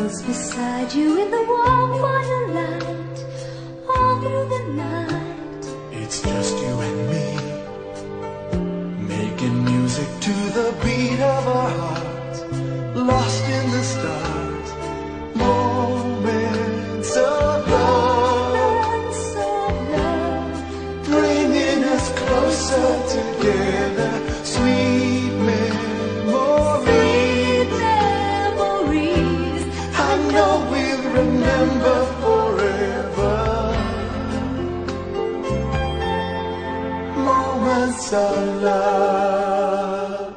close beside you in the warm firelight, all through the night. It's just you and me, making music to the beat of our hearts, lost in the stars, moments of love, bringing us closer together, sweet memories. I know we'll remember forever, moments of love.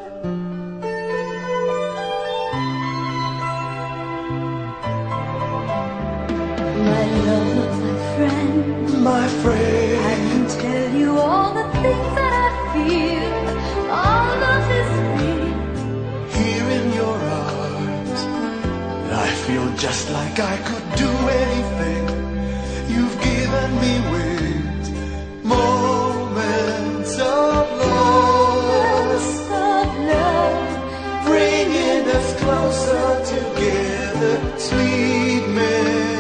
My love, my friend, my friend, I can tell you all the things that I feel. All love is real. Here in your arms, I feel just like I could do anything. You've given me wings, moments of love, bringing us closer together, sweet memories.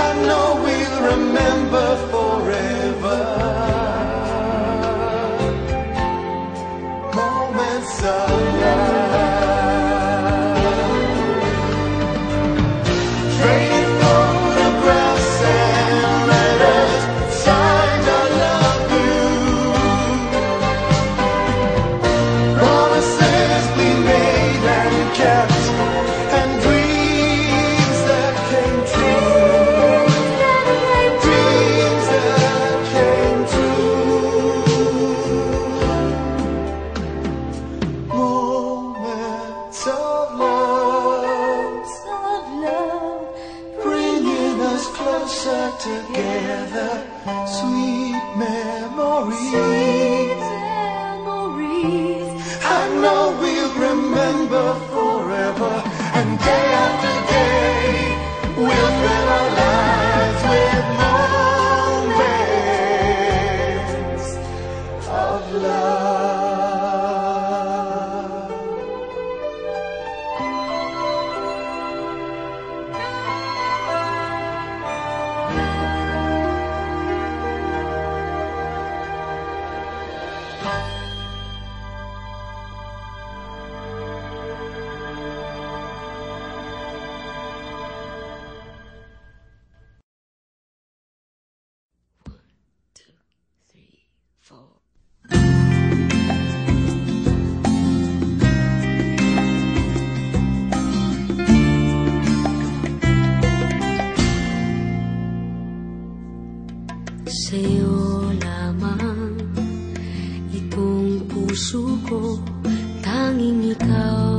I know we'll remember forever, moments of love. Trading photographs and letters, signed I love you. Promises we made and kept, and dreams that came true. Dreams that came true. Moments of love, bringing us closer together, sweet memories. I know we'll remember forever, and day after day we'll fill our lives with moments of love. Sa'yo lamang itong puso ko, tanging ikaw